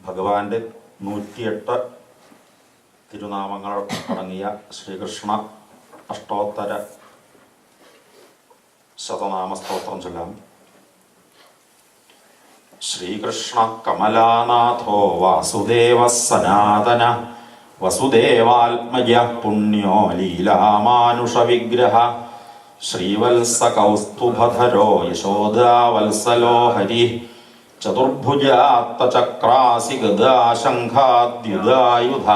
ഭഗവാന്റെ 108 തിരുനാമങ്ങൾ അടങ്ങിയ ശ്രീകൃഷ്ണ അഷ്ടോത്തര ശതനാമ സ്തോത്രം ചൊല്ലാം. ശ്രീകൃഷ്ണ കമലാനാഥോ വാസുദേവ സനാതന വസുദേവാത്മജ പുണ്യോ ലീലാമാനുഷ വിഗ്രഹ ശ്രീവത്സ കൗസ്തുഭധരോ യശോദാവത്സലോ ഹരി ചതുർഭുജാത്തചക്രാസി ഗദാശംഖാദ്യുധായുധ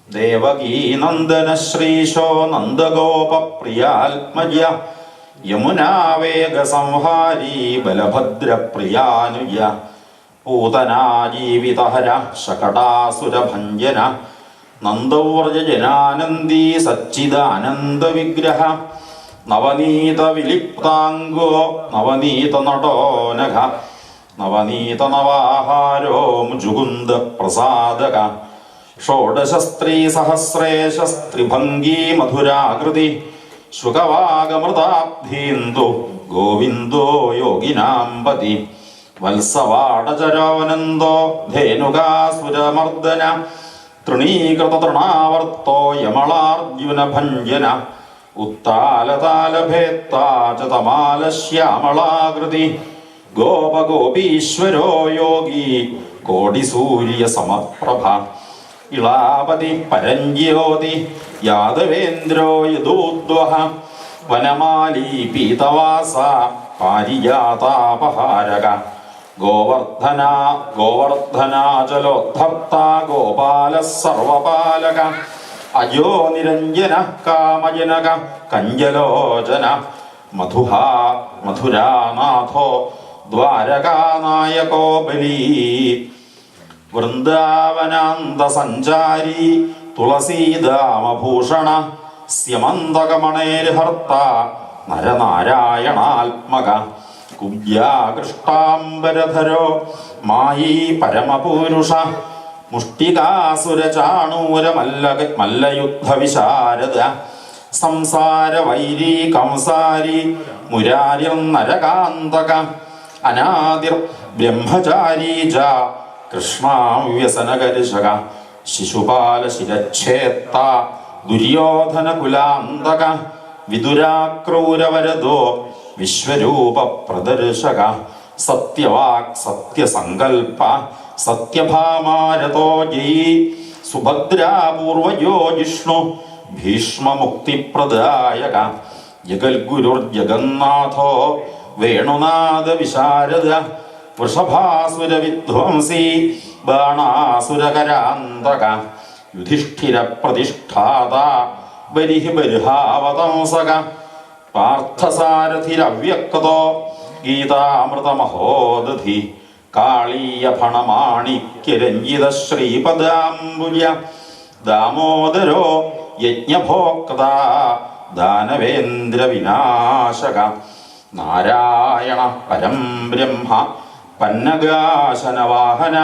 ദേവകീനന്ദന ശ്രീശോ നന്ദഗോപപ്രിയാത്മജ യമുനാവേഗ സംഹാരീ ബലഭദ്രപ്രിയാനുജ പൂതനാജീവിതഹര ശകടാസുരഭഞ്ജന നന്ദൗർജനാനന്ദീ സച്ചിദാനന്ദ വിഗ്രഹ നവനീത വിലിപ്താംഗോ നവനീത നടോനഘ നവനീത നവാഹാരോ മുജുകുന്ദ പ്രസാദക ഷോഡശസ്ത്രീ സഹസ്രേശസ്ത്രിഭംഗീ മധുരാകൃതി ശുകവാഗമൃതാബ്ധീന്ദു ഗോവിന്ദോ യോഗിനാംപതി വത്സവാടചരോനന്ദോ ധേനുകാസുരമർദ്ദന തൃണീകൃത തൃണാവർത്തോ യമളാർജുന ഭഞ്ജന ഉത്താലതാലഭേത്താചതമാലശ്യാമളാകൃതി ഗോപഗോപീശ്വരോ യോഗി കോടിസൂര്യ സമപ്രഭ ഇളാപതി പരഞ്ജ്യോതി യാദവേന്ദ്രോ യദൂദ്വഹ വനമാലീ പീതവാസ പാരിജാതാപഹാരക ഗോവർദ്ധനാചലോദ്ധർത്ത ഗോപാല സർവപാലക അജോ നിരഞ്ജന കാമജനക കഞ്ചലോചന മധുരാനാഥോ ദ്വാരകാനായകോ ബലീ വൃന്ദാവനാന്ത സഞ്ചാരി തുളസീദാമഭൂഷണ സ്യമന്തകമണേർഹർത്ത നരനാരായണാത്മക കുബ്ജാകൃഷ്ടാംബരധരോ മായി പരമപൂരുഷ മുഷ്ടികാസുരചാണൂര മല്ലയുദ്ധ വിശാരദ സംസാര വൈരീ കംസാരി മുരാരിർ നരകാന്തക അനാദിർ ബ്രഹ്മചാരീ ച കൃഷ്ണാവ്യസനകർഷക ശിശുപാല ശിരച്ഛേത്ത ദുര്യോധന കുലാന്തക വിദുരാക്രൂരവരദോ വിശ്വരൂപ പ്രദർശക സത്യവാക് സത്യസങ്കൽപ്പ സത്യഭാമാരതോ ജയീ സുഭദ്രാപൂർവയോ ജിഷ്ണു ഭീഷ്മമുക്തിപ്രദായക ജഗൽഗുരുർജഗന്നാഥോ വേണുനാഥ വിശാരദ വൃഷഭാസുര വിധ്വംസി ബാണാസുരകരാന്തക യുധിഷ്ഠിര പ്രതിഷ്ഠാത ബലിഹി ബർഹാവതംസക പാർത്ഥസാരഥിരവ്യക്തോ ഗീതാമൃതമഹോദധി കാളീയ ഫണമാണിക്യരഞ്ജിത ശ്രീപദാംബുജ ദാമോദരോ യജ്ഞഭോക്ത ദാനവേന്ദ്ര വിനാശക നാരായണ പരം ബ്രഹ്മ പന്നഗാശനവാഹന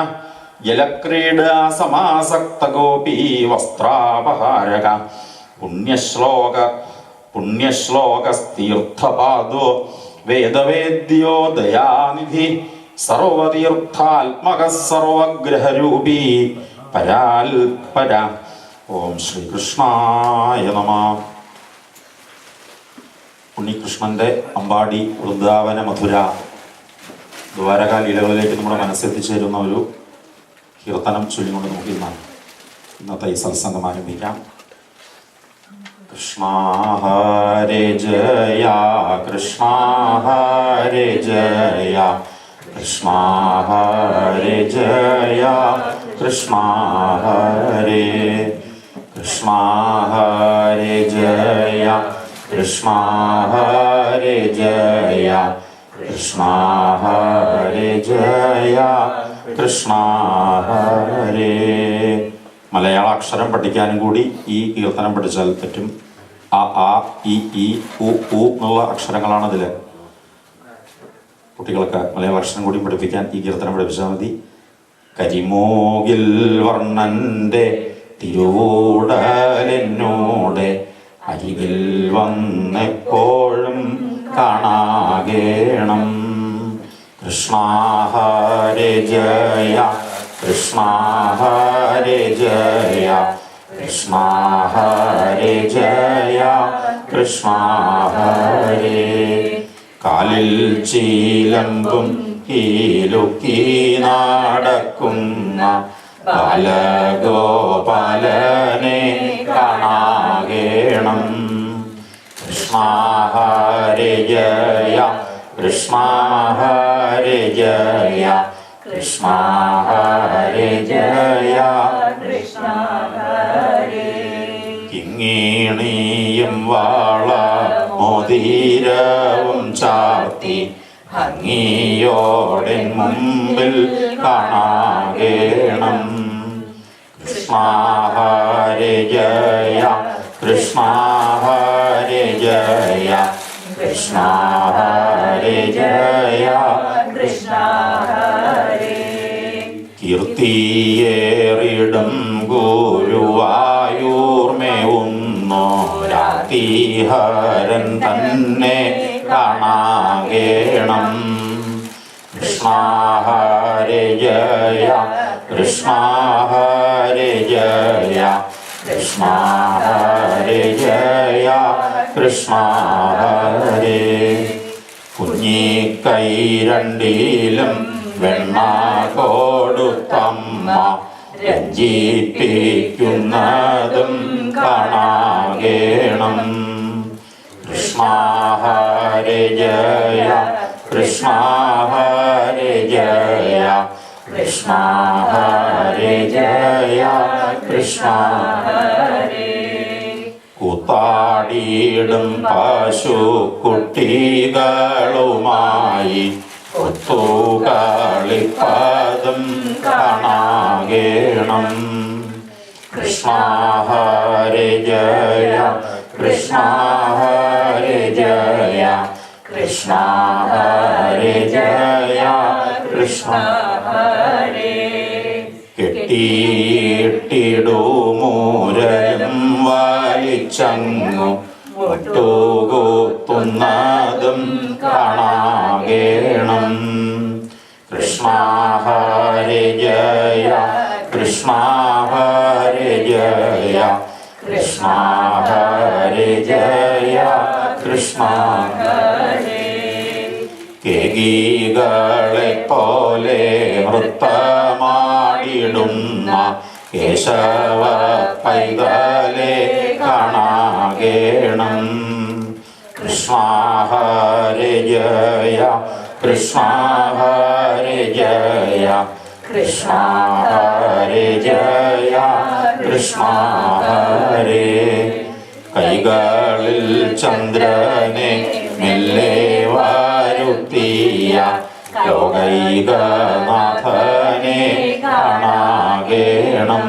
ജലക്രീഡാ സമാസക്ത ഗോപീ വസ്ത്രാപഹാരക പുണ്യശ്ലോകസ്തീർത്ഥപാദോ വേദവേദ്യോ ദയാനിധി സർവതീർത്ഥാത്മക സർവഗ്രഹരൂപീ പരാൽപര. ഓം ശ്രീകൃഷ്ണായ നമഃ. ഉണ്ണികൃഷ്ണന്റെ അമ്പാടി വൃന്ദാവന മധുര ദ്വാരക ലീലകളിലേക്ക് നമ്മുടെ മനസ്സെത്തിച്ചേരുന്ന ഒരു കീർത്തനം ചൊല്ലിക്കൊണ്ട് നമുക്ക് ഇന്നത്തെ ഈ സത്സംഗം ആരംഭിക്കാം. കൃഷ്ണ ഹരേ ജയ കൃഷ്ണ ഹരേ ജയ കൃഷ്ണ ഹരേ ജയ കൃഷ്ണ ഹരേ കൃഷ്ണ ഹരേ ജയ കൃഷ്ണ ഹരേ ജയ കൃഷ്ണ ഹരേ ജയ കൃഷ്ണ ഹരേ. മലയാളാക്ഷരം പഠിക്കാനും കൂടി ഈ കീർത്തനം പഠിച്ചാൽ പറ്റും. അ ആ ഇ ഈ ഉ ഊ എന്നുള്ള അക്ഷരങ്ങളാണ് അതിൽ. കുട്ടികൾക്ക് മലയാള അക്ഷരം കൂടി പഠിപ്പിക്കാൻ ഈ കീർത്തനം പഠിപ്പിച്ചാൽ മതി. കരിമോകിൽ വർണ്ണന്റെ തിരുവൂടലെന്നോടെ അരികിൽ വന്നെപ്പോഴും കാണാകേണം. കൃഷ്ണ ഹരേ ജയ കൃഷ്ണ ഹരേ ജയ കൃഷ്ണ ഹരേ ജയ കൃഷ്ണ ഹരേ. കാലിൽ ചീലമ്പും കീലുക്കി നടക്കുന്ന ബാലഗോപാലനെ കാണാകേണം. കൃഷ്ണ ഹരേ ജയ കൃഷ്ണ ഹരേ ജയ കൃഷ്ണ ഹരേ ജയ കൃഷ്ണ ഹരേ. കിങ്ങിണിയും വാള മോതിരവും ചാർത്തി ഭംഗിയോടെ മുമ്പിൽ കാണാകേണം. കൃഷ്ണ ഹരേ ജയ കൃഷ്ണ ഹരേ ജയ കൃഷ്ണ ഹരേ ജയ കൃഷ്ണ ഹരേ. കീർത്തിയേറിടും ഗുരുവായൂർമേവുന്നോരാതിഹരൻ തന്നെ കാണാകേണം. കൃഷ്ണ ഹരേ ജയ കൃഷ്ണ ഹരേ ജയ കൃഷ്ണ ഹരേ ജയ കൃഷ്ണ ഹരേ. കുഞ്ഞിക്കൈ രണ്ടിലും വെണ്ണ കൊടുത്തമ്മ രഞ്ജിപ്പിക്കുന്നതും കാണാകേണം. കൃഷ്ണ ഹരേ ജയ കൃഷ്ണ ഹരേ ജയ കൃഷ്ണ ഹരേ ജയ കൃഷ്ണ ഹരേ. കൂത്താടിയിടും പശുക്കുട്ടികളുമായി ഒത്തുകളിപ്പതും കാണാകേണം. കൃഷ്ണ ഹരേ ജയ കൃഷ്ണ ഹരേ ജയ കൃഷ്ണ ഹരേ ജയ കൃഷ്ണ ഹരേ. കെട്ടിയിട്ടിടുമൂരലും വലിച്ചങ്ങു ഒട്ടുകൂത്തുന്നതും കാണാകേണം. കൃഷ്ണ ഹരേ ജയ കൃഷ്ണ ഹരേ ജയ കൃഷ്ണ ഹരേ ജയ കൃഷ്ണ ഹരേ. കേകീകളെ പോലെ നൃത്തമാടിടുന്ന കേശവ പൈതലേ കാണാകേണം. കൃഷ്ണ ഹരേ ജയ കൃഷ്ണ ഹരേ ജയ കൃഷ്ണ ഹരേ ജയ കൃഷ്ണ ഹരേ. കൈകളിൽ ചന്ദ്രനെ മെല്ലെ വാരുത്തിയ ലോകൈകനാഥനെ കാണാകേണം.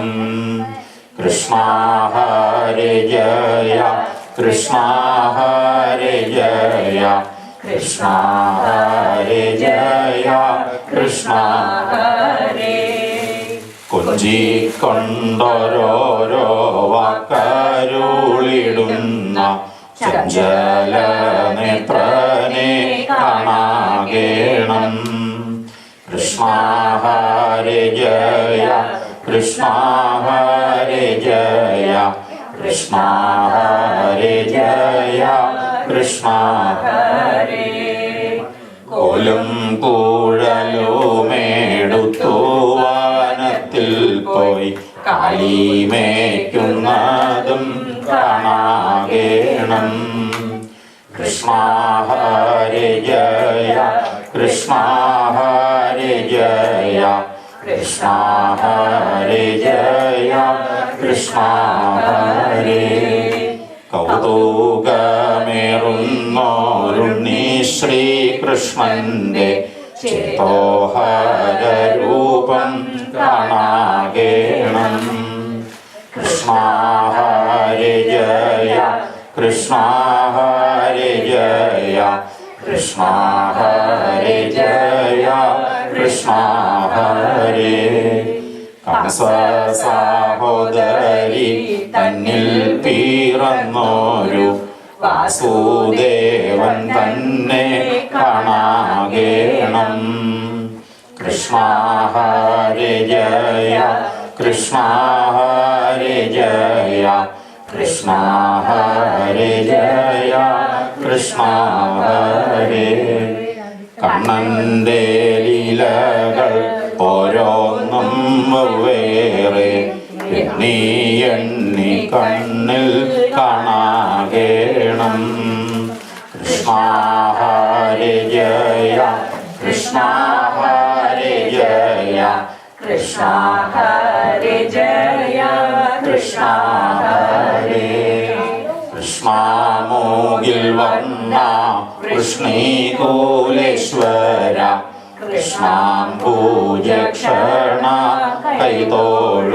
കൃഷ്ണ ഹരേ ജയ കൃഷ്ണ ഹരേ ജയ കൃഷ്ണ ഹരേ ജയ കൃഷ്ണ ഹരേ. കൊഞ്ചിക്കൊണ്ടോരോരോ വാക്കരുളിടുന്ന ചഞ്ചല നേത്രനെ കാണാകേണം. കൃഷ്ണ ഹരേ ജയ കൃഷ്ണ ഹരേ ജയ കൃഷ്ണ ഹരേ ജയ കൃഷ്ണ ഹരേ. കോലും കൂഴലുമേടുത്തു വനത്തിൽ പോയി കാലിമേക്കുന്നതും കാണാകേണം. കൃഷ്ണ ഹരേ ജയ കൃഷ്ണ ഹരേ ജയ കൃഷ്ണ ഹരേ ജയ കൃഷ്ണ ഹരേ. കൗതുകമേറുന്നോരുണ്ണി ശ്രീകൃഷ്ണന്റെ ചേതോഹര രൂപം കാണാകേണം. കൃഷ്ണ ഹരേ ജയ കൃഷ്ണ ഹരേ ജയ കൃഷ്ണ ഹരേ ജയ കൃഷ്ണ ഹരേ. കംസ സഹോദരി തന്നിൽ പിറന്നോരു വാസുദേവൻ തന്നെ കാണാകേണം. കൃഷ്ണ ഹരേ ജയ കൃഷ്ണ ഹരേ ജയ കൃഷ്ണ ഹരേ ജയ കൃഷ്ണ ഹരേ. കണ്ണന്റെ ലീലകൾ ഓരോന്നും വെവ്വേറെ എണ്ണി എണ്ണി കണ്ണിൽ കാണാകേണം. കൃഷ്ണ ഹരേ ജയ കൃഷ്ണ ഹരേ ജയ കൃഷ്ണ ഹരേ ജയ കൃഷ്ണ ഹരേ. കൃഷ്ണമൂകിൽ വർണ്ണ കൃഷ്ണീകൂലേശ്വര കൃഷ്ണാംബൂജക്ഷണ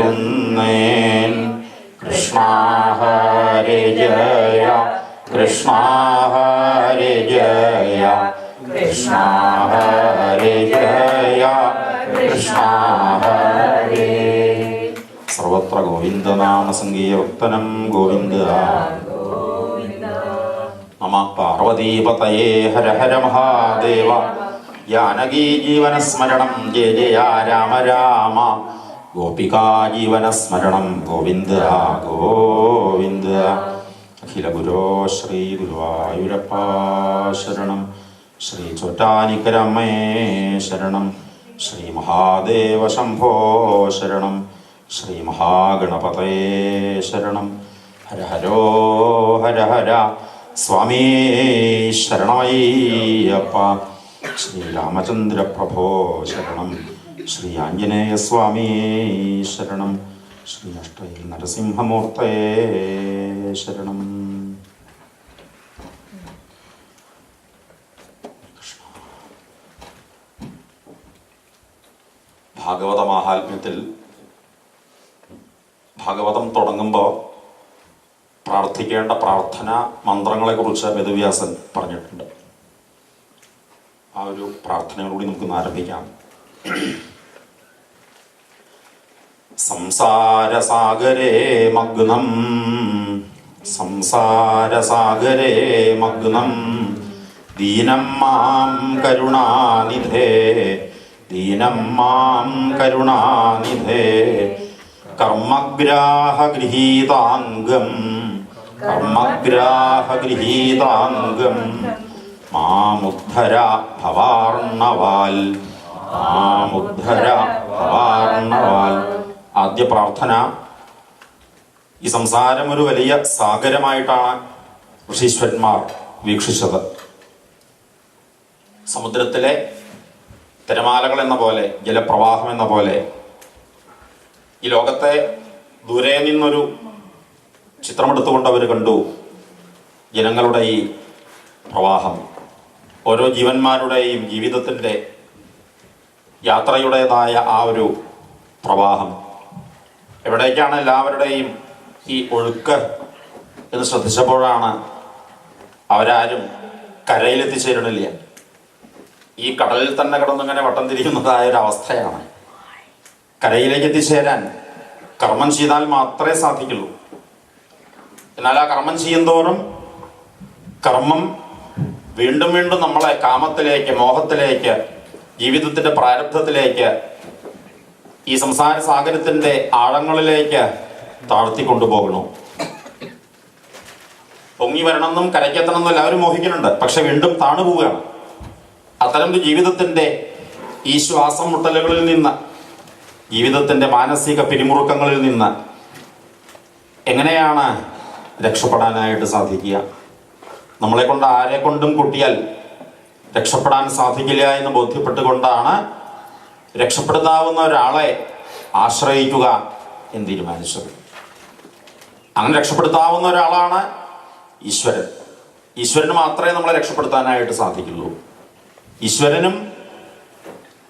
കൈതോഴുന്നേൻ. കൃഷ്ണ ഹരേ ജയ കൃഷ്ണ ഹരേ ജയ കൃഷ്ണ ഹരേ ജയ കൃഷ്ണ ഹരേ. സർവത്ര ഗോവിന്ദനാമ സങ്കീർത്തനം ഗോവിന്ദ. നമ പാർവതീപതയേ ഹര ഹര മഹാദേവ. ജാനകീ ജീവനസ്മരണം ജയ ജയ രാമ രാമ. ഗോപികാ ജീവനസ്മരണം ഗോവിന്ദ ഗോവിന്ദ. അഖില ഗുരോ ശ്രീ ഗുരുവായൂരപ്പ ശരണം. ശ്രീ ചോറ്റാനിക്കരമ്മേ ശരണം. ശ്രീ മഹാദേവ ശംഭോ ശരണം. ശ്രീ മഹാഗണപതയേ ശരണം. ഹര ഹരോ ഹര ഹര സ്വാമി ശരണമയ്യപ്പ. ശ്രീ രാമചന്ദ്ര പ്രഭോ ശരണം. ശ്രീ ആഞ്ജനേയ സ്വാമി ശരണം. ശ്രീ അഷ്ടൈ നരസിംഹമൂർത്തേ ശരണം. ഭാഗവത മാഹാത്മ്യത്തിൽ ഭാഗവതം തുടങ്ങുമ്പോൾ പ്രാർത്ഥിക്കേണ്ട പ്രാർത്ഥന മന്ത്രങ്ങളെക്കുറിച്ച് വേദവ്യാസൻ പറഞ്ഞിട്ടുണ്ട്. ആ ഒരു പ്രാർത്ഥനയോടുകൂടി നമുക്കൊന്ന് ആരംഭിക്കാം. സംസാരസാഗരേ മഗ്നം സംസാരസാഗരേ മഗ്നം ദീനം മാം കരുണാനിധേ ദീനം മാം കരുണാനിധേ. കർമ്മഗ്രാഹഗൃഹീതാംഗം കർമ്മഗ്രാഹഗൃഹീതാംഗം മാമുദ്ധര ഭവാർണവാൽ മാമുദ്ധര ഭവാർണവാൽ. ആദ്യ പ്രാർത്ഥന, ഈ സംസാരം ഒരു വലിയ സാഗരമായിട്ടാണ് ഋഷീശ്വരന്മാർ വീക്ഷിച്ചത്. സമുദ്രത്തിലെ തിരമാലകൾ എന്ന പോലെ, ജലപ്രവാഹം എന്ന പോലെ ഈ ലോകത്തെ ദൂരെ നിന്നൊരു ചിത്രമെടുത്തുകൊണ്ട് അവർ കണ്ടു ജനങ്ങളുടെ ഈ പ്രവാഹം. ഓരോ ജീവന്മാരുടെയും ജീവിതത്തിൻ്റെ യാത്രയുടേതായ ആ ഒരു പ്രവാഹം. എവിടേക്കാണ് എല്ലാവരുടെയും ഈ ഒഴുക്ക് എന്ന് ശ്രദ്ധിച്ചപ്പോഴാണ് അവരാരും കരയിലെത്തിച്ചേരണില്ല. ഈ കടലിൽ തന്നെ കിടന്നിങ്ങനെ വട്ടം തിരിക്കുന്നതായ ഒരു അവസ്ഥയാണ്. കരയിലേക്ക് എത്തിച്ചേരാൻ കർമ്മം ചെയ്താൽ മാത്രമേ സാധിക്കുള്ളൂ. എന്നാൽ ആ കർമ്മം ചെയ്യുന്തോറും കർമ്മം വീണ്ടും വീണ്ടും നമ്മളെ കാമത്തിലേക്ക്, മോഹത്തിലേക്ക്, ജീവിതത്തിന്റെ പ്രാരബ്ധത്തിലേക്ക്, ഈ സംസാര സാഗരത്തിന്റെ ആഴങ്ങളിലേക്ക് താഴ്ത്തിക്കൊണ്ടുപോകണു. പൊങ്ങി വരണമെന്നും കരയ്ക്കെത്തണമെന്നും എല്ലാവരും മോഹിക്കുന്നുണ്ട്. പക്ഷെ വീണ്ടും താണു പോവുകയാണ്. അത്തരം ഒരു ജീവിതത്തിന്റെ ഈ ശ്വാസം മുട്ടലുകളിൽ നിന്ന്, ജീവിതത്തിന്റെ മാനസിക പിരിമുറുക്കങ്ങളിൽ നിന്ന് എങ്ങനെയാണ് രക്ഷപ്പെടാനായിട്ട് സാധിക്കുക? നമ്മളെ കൊണ്ട് ആരെ കൊണ്ടും കൂട്ടിയാൽ രക്ഷപ്പെടാൻ സാധിക്കില്ല എന്ന് ബോധ്യപ്പെട്ടുകൊണ്ടാണ് രക്ഷപ്പെടുത്താവുന്ന ഒരാളെ ആശ്രയിക്കുക എന്ന് തീരുമാനിച്ചത്. അങ്ങനെ രക്ഷപ്പെടുത്താവുന്ന ഒരാളാണ് ഈശ്വരൻ. ഈശ്വരന് മാത്രമേ നമ്മളെ രക്ഷപ്പെടുത്താനായിട്ട് സാധിക്കുള്ളൂ. ഈശ്വരനും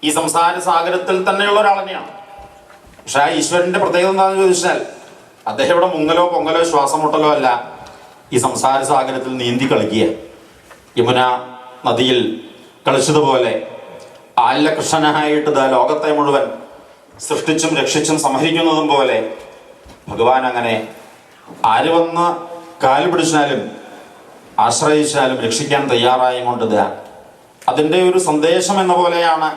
ഈ സംസാര സാഗരത്തിൽ തന്നെയുള്ള ഒരാൾ തന്നെയാണ്. പക്ഷെ ആ ഈശ്വരന്റെ പ്രത്യേകത എന്താണെന്ന് ചോദിച്ചാൽ, അദ്ദേഹം ഇവിടെ മുങ്ങലോ പൊങ്ങലോ ശ്വാസം മുട്ടലോ അല്ല, ഈ സംസാര സാഗരത്തിൽ നീന്തി കളിക്കുക. യമുന നദിയിൽ കളിച്ചതുപോലെ ആലകൃഷ്ണനായിട്ട് ലോകത്തെ മുഴുവൻ സൃഷ്ടിച്ചും രക്ഷിച്ചും സംഹരിക്കുന്നതും പോലെ ഭഗവാൻ അങ്ങനെ ആര് വന്ന് കാല് പിടിച്ചാലും ആശ്രയിച്ചാലും രക്ഷിക്കാൻ തയ്യാറായും കൊണ്ട് അതിൻ്റെ ഒരു സന്ദേശം എന്ന പോലെയാണ്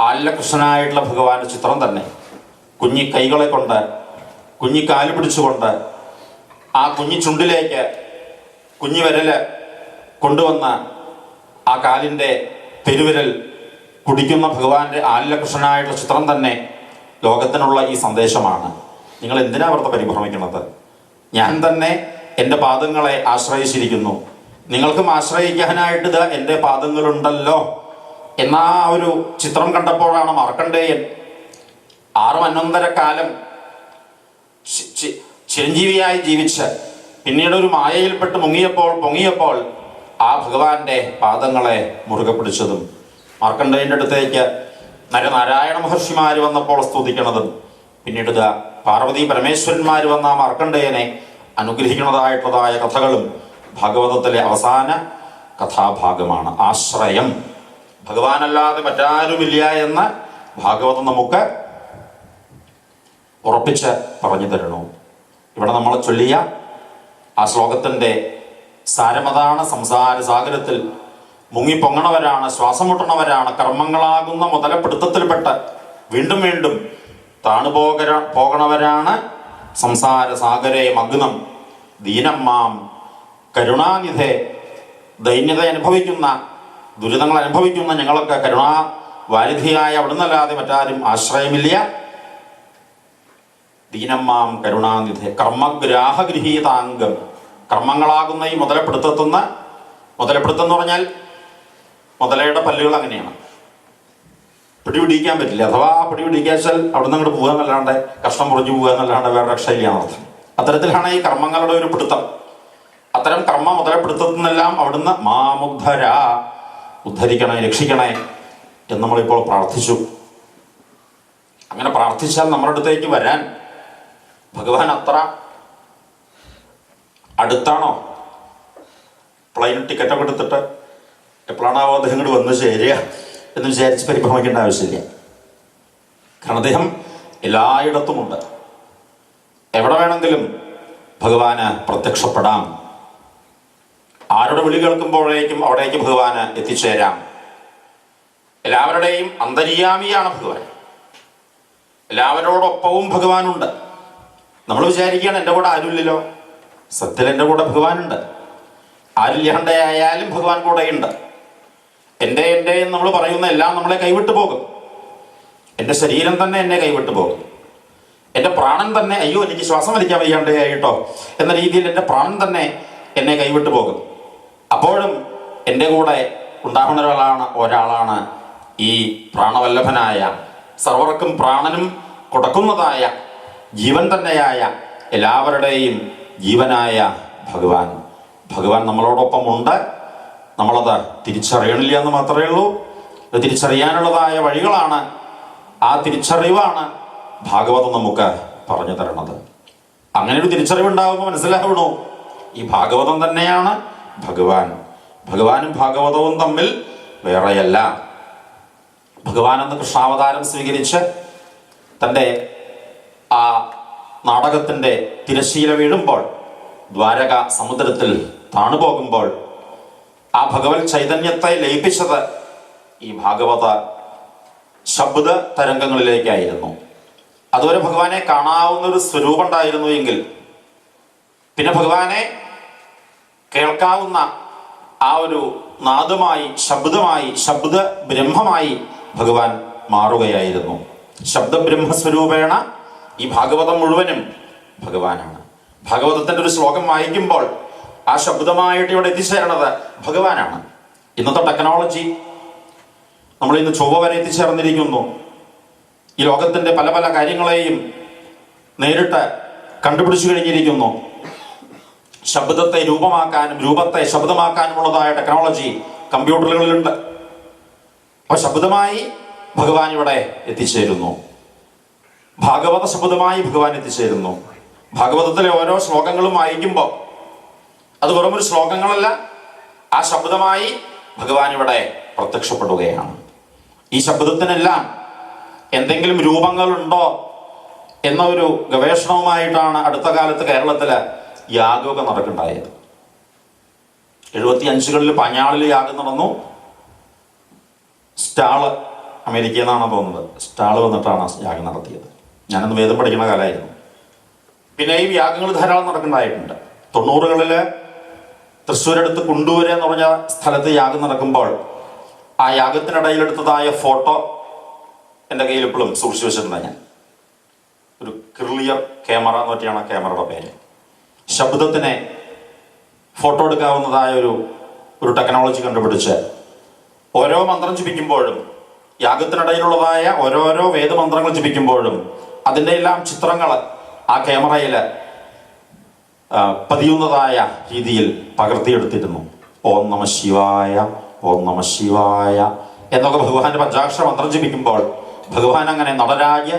ആലകൃഷ്ണനായിട്ടുള്ള ഭഗവാന്റെ ചിത്രം തന്നെ. കുഞ്ഞി കൈകളെ കൊണ്ട്, കുഞ്ഞി കാല് പിടിച്ചുകൊണ്ട്, ആ കുഞ്ഞി ചുണ്ടിലേക്ക് കുഞ്ഞി വിരല് കൊണ്ടുവന്ന് ആ കാലിൻ്റെ പെരുവിരൽ കുടിക്കുന്ന ഭഗവാന്റെ ആലകൃഷ്ണനായിട്ടുള്ള ചിത്രം തന്നെ ലോകത്തിനുള്ള ഈ സന്ദേശമാണ്. നിങ്ങൾ എന്തിനാ വെറുതെ പരിഭ്രമിക്കുന്നത്? ഞാൻ തന്നെ എൻ്റെ പാദങ്ങളെ ആശ്രയിച്ചിരിക്കുന്നു, നിങ്ങൾക്കും ആശ്രയിക്കാനായിട്ട് എൻ്റെ പാദങ്ങളുണ്ടല്ലോ എന്ന ആ ഒരു ചിത്രം കണ്ടപ്പോഴാണ് മാർക്കണ്ഡേയൻ 6 മന്വന്തര കാലം ചിരഞ്ജീവിയായി ജീവിച്ച് പിന്നീട് ഒരു മായയിൽപ്പെട്ട് പൊങ്ങിയപ്പോൾ ആ ഭഗവാന്റെ പാദങ്ങളെ മുറുകെ പിടിച്ചതും, മാർക്കണ്ഡേയന്റെ അടുത്തേക്ക് നരനാരായണ മഹർഷിമാർ വന്നപ്പോൾ സ്തുതിക്കണതും, പിന്നീട് പാർവതി പരമേശ്വരന്മാർ വന്ന ആ മാർക്കണ്ഡേയനെ അനുഗ്രഹിക്കുന്നതായിട്ടുള്ളതായ കഥകളും ഭാഗവതത്തിലെ അവസാന കഥാഭാഗമാണ്. ആശ്രയം, ഭഗവാനല്ലാതെ മറ്റാരുമില്ല എന്ന് ഭാഗവതം നമുക്ക് ഉറപ്പിച്ച് പറഞ്ഞു തരണു. ഇവിടെ നമ്മൾ ചൊല്ലിയ ആ ശ്ലോകത്തിൻ്റെ സാരമതാണ്. സംസാര സാഗരത്തിൽ മുങ്ങിപ്പൊങ്ങണവരാണ്, ശ്വാസം മുട്ടണവരാണ്, കർമ്മങ്ങളാകുന്ന മുതലപ്പിടുത്തത്തിൽപ്പെട്ട് വീണ്ടും വീണ്ടും പോകണവരാണ്. സംസാര സാഗരേ മഗ്നം ദീനമ്മാം കരുണാനിധേ. ദൈന്യത അനുഭവിക്കുന്ന, ദുരിതങ്ങൾ അനുഭവിക്കുന്ന ഞങ്ങളൊക്കെ കരുണാവാരിധിയായ അവിടുന്നല്ലാതെ മറ്റാരും ആശ്രയമില്ല. ദീനമ്മാം കരുണാനിധേ. കർമ്മഗ്രാഹഗൃഹീതാംഗം, കർമ്മങ്ങളാകുന്ന ഈ മുതലപ്പിടുത്തം എന്ന് പറഞ്ഞാൽ മുതലയുടെ പല്ലുകൾ അങ്ങനെയാണ്, പിടിപിടിക്കാൻ പറ്റില്ല. അഥവാ പിടിപിടിക്കാച്ചാൽ അവിടുന്ന് അങ്ങോട്ട് പോകുക എന്നല്ലാണ്ട്, കഷ്ണം മുറിഞ്ഞു പോകുക എന്നല്ലാണ്ട് വേറെ രക്ഷയില്ലാന്ന് അർത്ഥം. അത്തരത്തിലാണ് ഈ കർമ്മങ്ങളുടെ ഒരു പിടുത്തം. അത്തരം കർമ്മ മുതലപ്പിടുത്തത്തിൽ നിന്നെല്ലാം അവിടുന്ന് മാമുദ്ധര, ഉദ്ധരിക്കണേ, രക്ഷിക്കണേ എന്ന് നമ്മളിപ്പോൾ പ്രാർത്ഥിച്ചു. അങ്ങനെ പ്രാർത്ഥിച്ചാൽ നമ്മുടെ അടുത്തേക്ക് വരാൻ ഭഗവാൻ അത്ര അടുത്താണോ? പ്ലെയിൻ ടിക്കറ്റൊക്കെ എടുത്തിട്ട് എപ്പോഴാണാവോ അദ്ദേഹം ഇങ്ങോട്ട് വന്ന് ചേരുക എന്ന് വിചാരിച്ച് പരിഭ്രമിക്കേണ്ട ആവശ്യമില്ല. കാരണം അദ്ദേഹം എല്ലായിടത്തുമുണ്ട്. എവിടെ വേണമെങ്കിലും ഭഗവാന് പ്രത്യക്ഷപ്പെടാം. ആരുടെ വിളി കേൾക്കുമ്പോഴേക്കും അവിടേക്ക് ഭഗവാന് എത്തിച്ചേരാം. എല്ലാവരുടെയും അന്തര്യാമിയാണ് ഭഗവാൻ. എല്ലാവരോടൊപ്പവും ഭഗവാനുണ്ട്. നമ്മൾ വിചാരിക്കുകയാണ് എൻ്റെ കൂടെ ആരുമില്ലല്ലോ. സത്യത്തിൽ എൻ്റെ കൂടെ ഭഗവാനുണ്ട്. ആരില്ലാണ്ടായാലും ഭഗവാൻ കൂടെയുണ്ട്. എൻ്റെ എന്ന് നമ്മൾ പറയുന്ന എല്ലാം നമ്മളെ കൈവിട്ടു പോകും. എൻ്റെ ശരീരം തന്നെ എന്നെ കൈവിട്ടു പോകും. എൻ്റെ പ്രാണൻ തന്നെ, അയ്യോ എനിക്ക് ശ്വാസം വലിക്കാൻ വയ്യാണ്ടായിട്ടോ എന്ന രീതിയിൽ എൻ്റെ പ്രാണൻ തന്നെ എന്നെ കൈവിട്ടു പോകും. അപ്പോഴും എൻ്റെ കൂടെ ഉണ്ടാകുന്ന ഒരാളാണ് ഈ പ്രാണവല്ലഭനായ, സർവർക്കും പ്രാണനും കൊടുക്കുന്നതായ, ജീവൻ തന്നെയായ, എല്ലാവരുടെയും ജീവനായ ഭഗവാൻ. ഭഗവാൻ നമ്മളോടൊപ്പം ഉണ്ട്. നമ്മളത് തിരിച്ചറിയണില്ല എന്ന് മാത്രമേ ഉള്ളൂ. ഇത് തിരിച്ചറിയാനുള്ളതായ വഴികളാണ്, ആ തിരിച്ചറിവാണ് ഭാഗവതം നമുക്ക് പറഞ്ഞു തരണത്. അങ്ങനെ ഒരു തിരിച്ചറിവുണ്ടാകുമ്പോൾ മനസ്സിലാവണോ, ഈ ഭാഗവതം തന്നെയാണ് ഭഗവാൻ. ഭഗവാനും ഭാഗവതവും തമ്മിൽ വേറെയല്ല. ഭഗവാൻ എന്ന കൃഷ്ണാവതാരം സ്വീകരിച്ച് തൻ്റെ ആ നാടകത്തിൻ്റെ തിരശ്ശീല വീഴുമ്പോൾ, ദ്വാരക സമുദ്രത്തിൽ താണുപോകുമ്പോൾ ആ ഭഗവത് ചൈതന്യത്തെ ലയിപ്പിച്ചത് ഈ ഭാഗവത ശബ്ദ തരംഗങ്ങളിലേക്കായിരുന്നു. അതുവരെ ഭഗവാനെ കാണാവുന്ന ഒരു സ്വരൂപം ഉണ്ടായിരുന്നു എങ്കിൽ പിന്നെ ഭഗവാനെ കേൾക്കാവുന്ന ആ ഒരു നാദമായി, ശബ്ദമായി, ശബ്ദ ബ്രഹ്മമായി ഭഗവാൻ മാറുകയായിരുന്നു. ശബ്ദബ്രഹ്മസ്വരൂപേണ ഈ ഭാഗവതം മുഴുവനും ഭഗവാനാണ്. ഭാഗവതത്തിന്റെ ഒരു ശ്ലോകം വായിക്കുമ്പോൾ ആ ശബ്ദമായിട്ട് ഇവിടെ എത്തിച്ചേരണത് ഭഗവാനാണ്. ഇന്നത്തെ ടെക്നോളജി നമ്മൾ ഇന്ന് ചൊവ്വ വരെ എത്തിച്ചേർന്നിരിക്കുന്നു. ഈ ലോകത്തിന്റെ പല പല കാര്യങ്ങളെയും നേരിട്ട് കണ്ടുപിടിച്ചു കഴിഞ്ഞിരിക്കുന്നു. ശബ്ദത്തെ രൂപമാക്കാനും രൂപത്തെ ശബ്ദമാക്കാനുമുള്ളതായ ടെക്നോളജി കമ്പ്യൂട്ടറുകളിലുണ്ട്. അപ്പൊ ശബ്ദമായി ഭഗവാൻ ഇവിടെ എത്തിച്ചേരുന്നു. ഭാഗവത ശബ്ദമായി ഭഗവാൻ എത്തിച്ചേരുന്നു. ഭാഗവതത്തിലെ ഓരോ ശ്ലോകങ്ങളും വായിക്കുമ്പോൾ അത് വെറും ഒരു ശ്ലോകങ്ങളല്ല, ആ ശബ്ദമായി ഭഗവാൻ ഇവിടെ പ്രത്യക്ഷപ്പെടുകയാണ്. ഈ ശബ്ദത്തിനെല്ലാം എന്തെങ്കിലും രൂപങ്ങളുണ്ടോ എന്ന ഒരു ഗവേഷണവുമായിട്ടാണ് അടുത്ത കാലത്ത് കേരളത്തില് യാഗമൊക്കെ നടക്കുന്നുണ്ടായത്. 75കളിൽ പഞ്ഞാളിൽ യാഗം നടന്നു. സ്റ്റാള്, അമേരിക്കയിൽ നിന്നാണ് തോന്നുന്നത്, സ്റ്റാള് വന്നിട്ടാണ് യാഗം നടത്തിയത്. ഞാനന്ന് വേദം പഠിക്കുന്ന കാലമായിരുന്നു. പിന്നെയും യാഗങ്ങൾ ധാരാളം നടക്കുന്നുണ്ടായിട്ടുണ്ട്. 90കളില് തൃശ്ശൂരടുത്ത് കുണ്ടൂര് എന്ന് പറഞ്ഞ സ്ഥലത്ത് യാഗം നടക്കുമ്പോൾ ആ യാഗത്തിനിടയിലെടുത്തതായ ഫോട്ടോ എൻ്റെ കയ്യിൽ ഇപ്പോഴും സൂക്ഷിച്ചു വെച്ചിട്ടുണ്ട്. ഞാൻ ഒരു ക്ലിയർ ക്യാമറ എന്ന് പറ്റിയാണ് ആ ക്യാമറയുടെ പേര്. ശബ്ദത്തിനെ ഫോട്ടോ എടുക്കാവുന്നതായ ഒരു ടെക്നോളജി കണ്ടുപിടിച്ച് ഓരോ മന്ത്രം ജപിക്കുമ്പോഴും, യാഗത്തിനിടയിലുള്ളതായ ഓരോരോ വേദമന്ത്രങ്ങൾ ജപിക്കുമ്പോഴും അതിൻ്റെ എല്ലാം ചിത്രങ്ങൾ ആ ക്യാമറയിൽ പതിയുന്നതായ രീതിയിൽ പകർത്തിയെടുത്തിരുന്നു. ഓം നമ ശിവായ, ഓം നമ ശിവായ എന്നൊക്കെ ഭഗവാന്റെ പഞ്ചാക്ഷര മന്ത്രം ജപിക്കുമ്പോൾ ഭഗവാൻ അങ്ങനെ നടരാജ്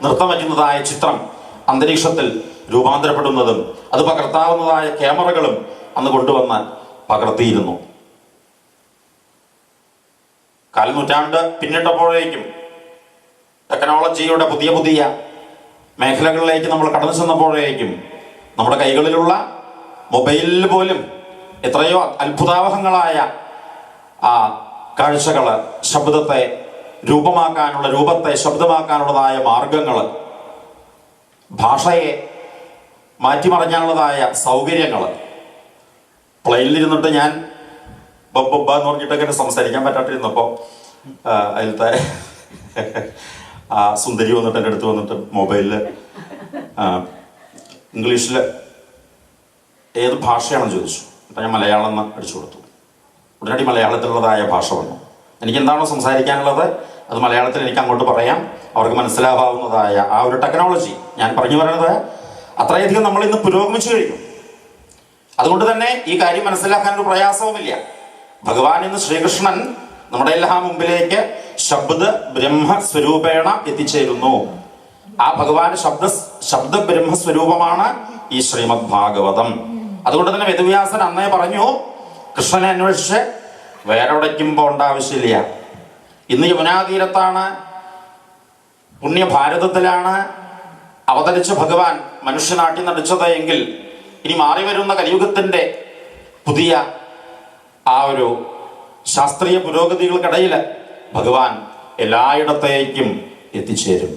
നൃത്തം വയ്ക്കുന്നതായ ചിത്രം അന്തരീക്ഷത്തിൽ രൂപാന്തരപ്പെടുന്നതും അത് പകർത്താവുന്നതായ ക്യാമറകളും അന്ന് കൊണ്ടുവന്ന് പകർത്തിയിരുന്നു. കാൽനൂറ്റാണ്ട് പിന്നിട്ടപ്പോഴേക്കും ടെക്നോളജിയുടെ പുതിയ പുതിയ മേഖലകളിലേക്ക് നമ്മൾ കടന്നു ചെന്നപ്പോഴേക്കും നമ്മുടെ കൈകളിലുള്ള മൊബൈലിൽ പോലും എത്രയോ അത്ഭുതാവഹങ്ങളായ ആ കാഴ്ചകൾ, ശബ്ദത്തെ രൂപമാക്കാനുള്ള, രൂപത്തെ ശബ്ദമാക്കാനുള്ളതായ മാർഗങ്ങൾ, ഭാഷയെ മാറ്റിമറിഞ്ഞാനുള്ളതായ സൗകര്യങ്ങൾ. പ്ലെയിനിലിരുന്നിട്ട് ഞാൻ ബബ്ബ എന്ന് പറഞ്ഞിട്ടൊക്കെ സംസാരിക്കാൻ പറ്റാട്ടിരുന്നപ്പോൾ അതിലത്തെ ആ സുന്ദരി വന്നിട്ട് എൻ്റെ അടുത്ത് വന്നിട്ട് മൊബൈലിൽ ഇംഗ്ലീഷിൽ ഏത് ഭാഷയാണെന്ന് ചോദിച്ചു. അപ്പം ഞാൻ മലയാളം എന്ന് അടിച്ചു കൊടുത്തു. ഉടനടി മലയാളത്തിലുള്ളതായ ഭാഷ വന്നു. എനിക്ക് എന്താണോ സംസാരിക്കാനുള്ളത് അത് മലയാളത്തിൽ എനിക്ക് അങ്ങോട്ട് പറയാം, അവർക്ക് മനസ്സിലാവാവുന്നതായ ആ ഒരു ടെക്നോളജി. ഞാൻ പറഞ്ഞു പറയുന്നത് അത്രയധികം നമ്മൾ ഇന്ന് പുരോഗമിച്ചു കഴിഞ്ഞു. അതുകൊണ്ട് തന്നെ ഈ കാര്യം മനസ്സിലാക്കാൻ ഒരു പ്രയാസവുമില്ല. ഭഗവാൻ ഇന്ന് ശ്രീകൃഷ്ണൻ നമ്മുടെ എല്ലാം മുമ്പിലേക്ക് ശബ്ദ ബ്രഹ്മസ്വരൂപേണ എത്തിച്ചേരുന്നു. ആ ഭഗവാൻ ശബ്ദ ബ്രഹ്മസ്വരൂപമാണ് ഈ ശ്രീമദ് ഭാഗവതം. അതുകൊണ്ട് തന്നെ വേദവ്യാസൻ അന്നേ പറഞ്ഞു, കൃഷ്ണനെ അന്വേഷിച്ച് വേറെ എവിടേക്കും പോകേണ്ട ആവശ്യമില്ല. ഇന്ന് യമുനാതീരത്താണ്, പുണ്യഭാരതത്തിലാണ് അവതരിച്ച ഭഗവാൻ മനുഷ്യനാട്ടി നടിച്ചത് എങ്കിൽ ഇനി മാറി വരുന്ന കലിയുഗത്തിന്റെ പുതിയ ആ ഒരു ശാസ്ത്രീയ പുരോഗതികൾക്കിടയിൽ ഭഗവാൻ എല്ലായിടത്തേക്കും എത്തിച്ചേരും.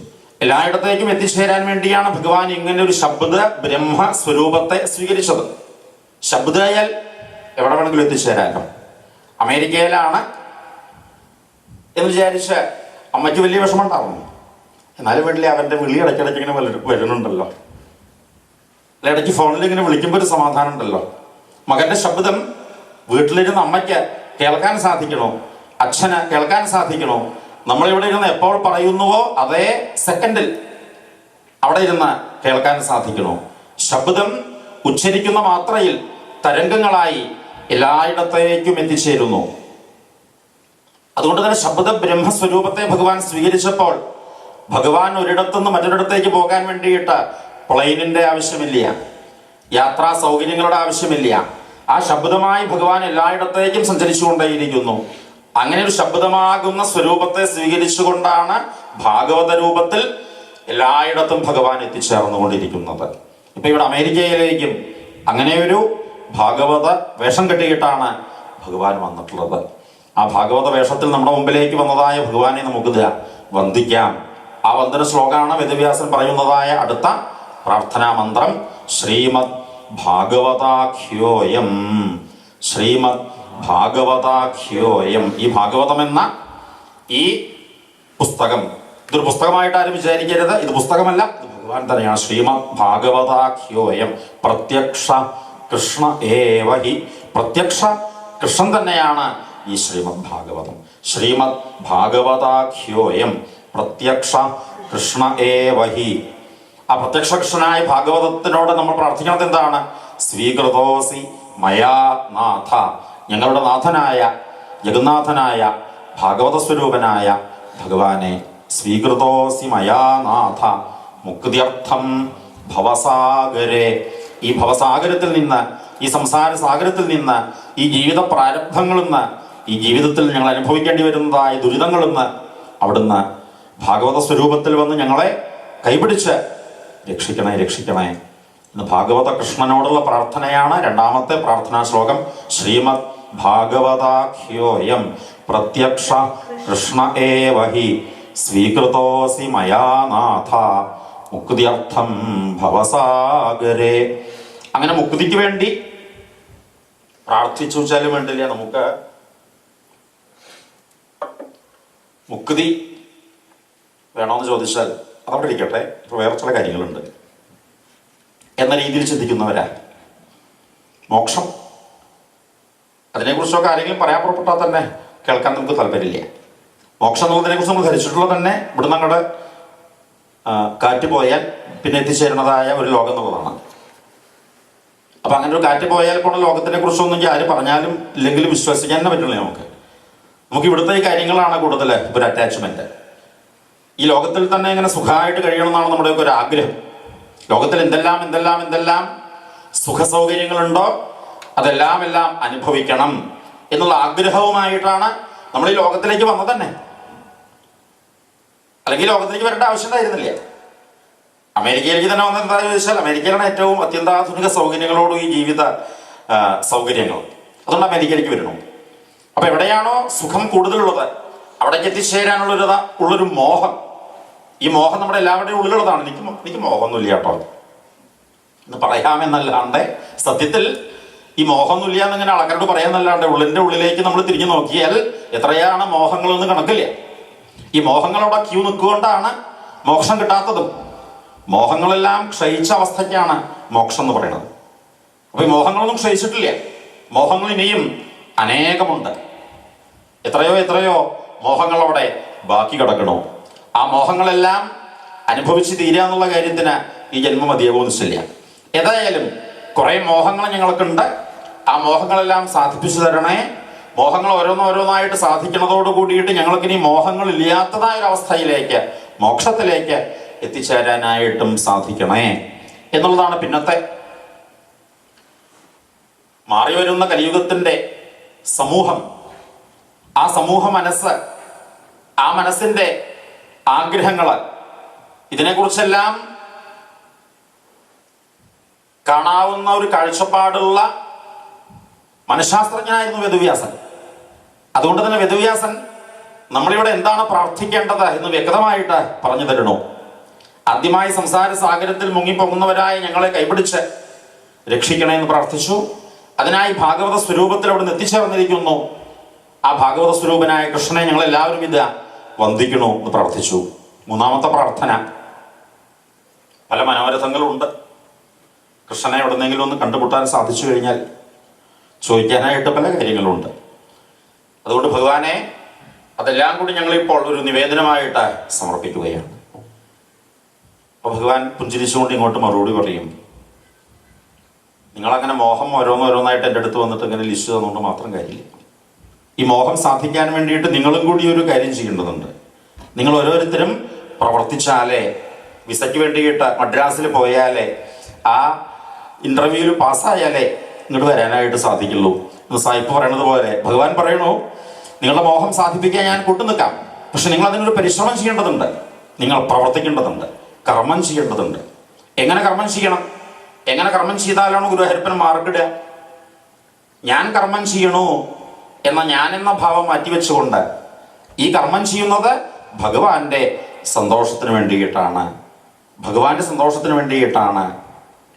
എല്ലായിടത്തേക്കും എത്തിച്ചേരാൻ വേണ്ടിയാണ് ഭഗവാൻ ഇങ്ങനെ ഒരു ശബ്ദ ബ്രഹ്മ സ്വരൂപത്തെ സ്വീകരിച്ചത്. ശബ്ദയാൽ എവിടെ വേണമെങ്കിലും എത്തിച്ചേരാനോ. അമേരിക്കയിലാണ് എന്ന് വിചാരിച്ച് അമ്മയ്ക്ക് വലിയ വിഷമമുണ്ടാകുന്നു. എന്നാലും വീട്ടിലെ അവൻ്റെ വിളി ഇടയ്ക്കിടയ്ക്ക് ഇങ്ങനെ വരുന്നുണ്ടല്ലോ, അല്ല ഇടയ്ക്ക് ഫോണിൽ ഇങ്ങനെ വിളിക്കുമ്പോൾ ഒരു സമാധാനം ഉണ്ടല്ലോ. മകന്റെ ശബ്ദം വീട്ടിലിരുന്ന് അമ്മയ്ക്ക് കേൾക്കാൻ സാധിക്കണോ, അച്ഛന് കേൾക്കാൻ സാധിക്കണോ? നമ്മളിവിടെ ഇരുന്ന് എപ്പോൾ പറയുന്നുവോ അതേ സെക്കൻഡിൽ അവിടെ ഇരുന്ന് കേൾക്കാൻ സാധിക്കണോ? ശബ്ദം ഉച്ചരിക്കുന്ന മാത്രയിൽ തരംഗങ്ങളായി എല്ലായിടത്തേക്കും എത്തിച്ചേരുന്നു. അതുകൊണ്ട് തന്നെ ശബ്ദ ബ്രഹ്മസ്വരൂപത്തെ ഭഗവാൻ സ്വീകരിച്ചപ്പോൾ ഭഗവാൻ ഒരിടത്തുനിന്ന് മറ്റൊരിടത്തേക്ക് പോകാൻ വേണ്ടിയിട്ട് പ്ലെയിനിന്റെ ആവശ്യമില്ല, യാത്രാ സൗകര്യങ്ങളുടെ ആവശ്യമില്ല. ആ ശബ്ദമായി ഭഗവാൻ എല്ലായിടത്തേക്കും സഞ്ചരിച്ചുകൊണ്ടേയിരിക്കുന്നു. അങ്ങനെ ഒരു ശബ്ദമാകുന്ന സ്വരൂപത്തെ സ്വീകരിച്ചുകൊണ്ടാണ് ഭാഗവത രൂപത്തിൽ എല്ലായിടത്തും ഭഗവാൻ എത്തിച്ചേർന്നുകൊണ്ടിരിക്കുന്നത്. ഇപ്പൊ ഇവിടെ അമേരിക്കയിലേക്കും അങ്ങനെ ഒരു ഭാഗവത വേഷം കെട്ടിയിട്ടാണ് ഭഗവാൻ വന്നിട്ടുള്ളത്. ആ ഭാഗവത വേഷത്തിൽ നമ്മുടെ മുമ്പിലേക്ക് വന്നതായ ഭഗവാനെ നമുക്ക് വന്ദിക്കാം. ആ വന്ദന ശ്ലോകമാണ് വേദവ്യാസൻ പറയുന്നതായ അടുത്ത പ്രാർത്ഥനാ മന്ത്രം. ശ്രീമദ് ഭാഗവതാഖ്യോയം, ശ്രീമദ് ഭാഗവതാഖ്യോയം. ഈ ഭാഗവതം എന്ന ഈ പുസ്തകം, ഇതൊരു പുസ്തകമായിട്ട് ആരും വിചാരിക്കരുത്, ഇത് പുസ്തകമല്ല, ഇത് ഭഗവാൻ തന്നെയാണ്. ശ്രീമദ് ഭാഗവതാഖ്യോയം പ്രത്യക്ഷ കൃഷ്ണ ഏവഹി. പ്രത്യക്ഷ കൃഷ്ണൻ തന്നെയാണ് ഈ ശ്രീമദ് ഭാഗവതം. ശ്രീമദ് ഭാഗവതാഖ്യോയം പ്രത്യക്ഷ കൃഷ്ണ ഏവഹി. ആ പ്രത്യക്ഷ കൃഷ്ണനായ ഭാഗവതത്തിനോട് നമ്മൾ പ്രാർത്ഥിക്കുന്നത് എന്താണ്? സ്വീകൃതോസി മയാ നാഥ. ഞങ്ങളുടെ നാഥനായ ജഗന്നാഥനായ ഭാഗവത സ്വരൂപനായ ഭഗവാനെ സ്വീകൃതോസി മയാ നാഥ മുക്തിയർത്ഥം ഭവസാഗരെ. ഈ ഭവസാഗരത്തിൽ നിന്ന്, ഈ സംസാര സാഗരത്തിൽ നിന്ന്, ഈ ജീവിത പ്രാരബ്ധങ്ങളിൽ നിന്ന്, ഈ ജീവിതത്തിൽ ഞങ്ങൾ അനുഭവിക്കേണ്ടി വരുന്നതായ ദുരിതങ്ങളിൽ നിന്ന് അവിടുന്ന് ഭാഗവത സ്വരൂപത്തിൽ വന്ന് ഞങ്ങളെ കൈപിടിച്ച് രക്ഷിക്കണേ, രക്ഷിക്കണേ. ഇന്ന് ഭാഗവത കൃഷ്ണനോടുള്ള പ്രാർത്ഥനയാണ് രണ്ടാമത്തെ പ്രാർത്ഥനാ ശ്ലോകം. ശ്രീമദ് ഭാഗവതാഖ്യോയം പ്രത്യക്ഷ കൃഷ്ണ ഏവഹി സ്വീകൃതോസി മയാ നാഥ മുക്തിയർത്ഥം ഭവസാഗരെ. അങ്ങനെ മുക്തിക്ക് വേണ്ടി പ്രാർത്ഥിച്ചു വെച്ചാലും വേണ്ടില്ല. നമുക്ക് മുക്തി വേണമെന്ന് ചോദിച്ചാൽ അതവിടെ ഇരിക്കട്ടെ, ഇപ്പൊ വേറെ ചില കാര്യങ്ങളുണ്ട് എന്ന രീതിയിൽ ചിന്തിക്കുന്നവരാ. മോക്ഷം, അതിനെക്കുറിച്ചൊക്കെ ആരെങ്കിലും പറയാൻ പുറപ്പെട്ടാൽ തന്നെ കേൾക്കാൻ നമുക്ക് താല്പര്യമില്ല. മോക്ഷം എന്നുള്ളതിനെ കുറിച്ച് നമ്മൾ ധരിച്ചിട്ടുള്ളത് തന്നെ ഇവിടുന്ന് അങ്ങോട്ട് കാറ്റ് പോയാൽ പിന്നെ എത്തിച്ചേരുന്നതായ ഒരു ലോകം എന്നുള്ളതാണ്. അപ്പൊ അങ്ങനെ ഒരു കാറ്റ് പോയാൽ പോണ ലോകത്തിനെ കുറിച്ചൊന്നും ആര് പറഞ്ഞാലും ഇല്ലെങ്കിലും വിശ്വസിക്കാൻ തന്നെ പറ്റില്ല. നമുക്ക് ഇവിടുത്തെ ഈ കാര്യങ്ങളാണ് കൂടുതൽ ഒരു അറ്റാച്ച്മെന്റ്. ഈ ലോകത്തിൽ തന്നെ ഇങ്ങനെ സുഖമായിട്ട് കഴിയണം എന്നാണ് നമ്മുടെയൊക്കെ ഒരു ആഗ്രഹം. ലോകത്തിൽ എന്തെല്ലാം എന്തെല്ലാം എന്തെല്ലാം സുഖ സൗകര്യങ്ങളുണ്ടോ അതെല്ലാം എല്ലാം അനുഭവിക്കണം എന്നുള്ള ആഗ്രഹവുമായിട്ടാണ് നമ്മൾ ഈ ലോകത്തിലേക്ക് വന്നത് തന്നെ. അല്ലെങ്കിൽ ലോകത്തിലേക്ക് വരേണ്ട ആവശ്യം ഉണ്ടായിരുന്നില്ല. അമേരിക്കയിലേക്ക് തന്നെ വന്നത് എന്താണെന്ന് ചോദിച്ചാൽ അമേരിക്കയിലാണ് ഏറ്റവും അത്യന്താധുനിക സൗകര്യങ്ങളോടും ഈ ജീവിത സൗകര്യങ്ങൾ. അതുകൊണ്ട് അമേരിക്കയിലേക്ക് വരണം. അപ്പൊ എവിടെയാണോ സുഖം കൂടുതലുള്ളത് അവിടേക്ക് എത്തിച്ചേരാനുള്ളൊരു മോഹം, ഈ മോഹം നമ്മുടെ എല്ലാവരുടെയും ഉള്ളിലുള്ളതാണ്. എനിക്ക് മോഹമൊന്നുമില്ല കേട്ടോ എന്ന് പറയാമെന്നല്ലാണ്ട് സത്യത്തിൽ ഈ മോഹമൊന്നുമില്ല എന്നിങ്ങനെ ആൾക്കാരോട് പറയാമെന്നല്ലാണ്ട് ഉള്ളിൻ്റെ ഉള്ളിലേക്ക് നമ്മൾ തിരിഞ്ഞു നോക്കിയാൽ എത്രയാണ് മോഹങ്ങളൊന്നും കണക്കില്ല. ഈ മോഹങ്ങളവിടെ ക്യൂ നിൽക്കുകൊണ്ടാണ് മോക്ഷം കിട്ടാത്തതും. മോഹങ്ങളെല്ലാം ക്ഷയിച്ച അവസ്ഥയ്ക്കാണ് മോക്ഷം എന്ന് പറയുന്നത്. അപ്പൊ ഈ മോഹങ്ങളൊന്നും ക്ഷയിച്ചിട്ടില്ല. മോഹങ്ങൾ ഇനിയും അനേകമുണ്ട്. എത്രയോ എത്രയോ മോഹങ്ങൾ അവിടെ ബാക്കി കിടക്കണോ. ആ മോഹങ്ങളെല്ലാം അനുഭവിച്ച് തീരുക എന്നുള്ള കാര്യത്തിന് ഈ ജന്മം മതിയാകുന്നില്ല. ഏതായാലും കുറെ മോഹങ്ങൾ ഞങ്ങൾക്കുണ്ട്. ആ മോഹങ്ങളെല്ലാം സാധിപ്പിച്ചു തരണേ. മോഹങ്ങൾ ഓരോന്നോരോന്നായിട്ട് സാധിക്കണതോട് കൂടിയിട്ട് ഞങ്ങൾക്കിനി മോഹങ്ങൾ ഇല്ലാത്തതായ ഒരവസ്ഥയിലേക്ക്, മോക്ഷത്തിലേക്ക് എത്തിച്ചേരാനായിട്ടും സാധിക്കണേ എന്നുള്ളതാണ് പിന്നത്തെ മാറി വരുന്ന കലിയുഗത്തിന്റെ സമൂഹം. ആ സമൂഹ മനസ്സ്, ആ മനസ്സിന്റെ ആഗ്രഹങ്ങള്, ഇതിനെക്കുറിച്ചെല്ലാം കാണാവുന്ന ഒരു കാഴ്ചപ്പാടുള്ള മനഃശാസ്ത്രജ്ഞനായിരുന്നു വേദവ്യാസൻ. അതുകൊണ്ട് തന്നെ വേദവ്യാസൻ നമ്മളിവിടെ എന്താണ് പ്രാർത്ഥിക്കേണ്ടത് എന്ന് വ്യക്തമായിട്ട് പറഞ്ഞു തരണോ. ആദ്യമായി സംസാര സാഗരത്തിൽ മുങ്ങിപ്പോകുന്നവരായ ഞങ്ങളെ കൈപിടിച്ച് രക്ഷിക്കണേ എന്ന് പ്രാർത്ഥിച്ചു. അതിനായി ഭാഗവത സ്വരൂപത്തിൽ അവിടെ നിന്ന് എത്തിച്ചേർന്നിരിക്കുന്നു. ആ ഭാഗവത സ്വരൂപനായ കൃഷ്ണനെ ഞങ്ങളെല്ലാവരും ഇത് വന്ദിക്കണോ എന്ന് പ്രാർത്ഥിച്ചു. മൂന്നാമത്തെ പ്രാർത്ഥന. പല മനോരഥങ്ങളുണ്ട്. കൃഷ്ണനെ എവിടെന്നെങ്കിലും ഒന്ന് കണ്ടുമുട്ടാൻ സാധിച്ചു കഴിഞ്ഞാൽ ചോദിക്കാനായിട്ട് പല കാര്യങ്ങളുണ്ട്. അതുകൊണ്ട് ഭഗവാനെ അതെല്ലാം കൂടി ഞങ്ങളിപ്പോൾ ഒരു നിവേദനമായിട്ട് സമർപ്പിക്കുകയാണ്. അപ്പോൾ ഭഗവാൻ പുഞ്ചിരിച്ചുകൊണ്ട് ഇങ്ങോട്ട് മറുപടി പറയും, നിങ്ങളങ്ങനെ മോഹം ഓരോന്നോരോന്നായിട്ട് എൻ്റെ അടുത്ത് വന്നിട്ട് ഇങ്ങനെ ലിസ്റ്റ് തന്നുകൊണ്ട് മാത്രം കാര്യമില്ല. ഈ മോഹം സാധിക്കാൻ വേണ്ടിയിട്ട് നിങ്ങളും കൂടി ഒരു കാര്യം ചെയ്യേണ്ടതുണ്ട്. നിങ്ങൾ ഓരോരുത്തരും പ്രവർത്തിച്ചാലേ, വിസയ്ക്ക് വേണ്ടിയിട്ട് മദ്രാസിൽ പോയാലേ, ആ ഇൻ്റർവ്യൂവിൽ പാസ്സായാലേ ഇങ്ങോട്ട് വരാനായിട്ട് സാധിക്കുള്ളൂ. സായിപ്പ് പറയണത് പോലെ ഭഗവാൻ പറയണു, നിങ്ങളുടെ മോഹം സാധിപ്പിക്കാൻ ഞാൻ കൂട്ടുനിൽക്കാം, പക്ഷെ നിങ്ങൾ അതിനൊരു പരിശ്രമം ചെയ്യേണ്ടതുണ്ട്, നിങ്ങൾ പ്രവർത്തിക്കേണ്ടതുണ്ട്, കർമ്മം ചെയ്യേണ്ടതുണ്ട്. എങ്ങനെ കർമ്മം ചെയ്യണം? എങ്ങനെ കർമ്മം ചെയ്താലാണ് ഗുരുവായൂരപ്പൻ മാർഗിടുക? ഞാൻ കർമ്മം ചെയ്യണു ഞാനെന്ന ഭാവം മാറ്റിവെച്ചുകൊണ്ട് ഈ കർമ്മം ചെയ്യുന്നത് ഭഗവാന്റെ സന്തോഷത്തിന് വേണ്ടിയിട്ടാണ്, ഭഗവാന്റെ സന്തോഷത്തിന് വേണ്ടിയിട്ടാണ്.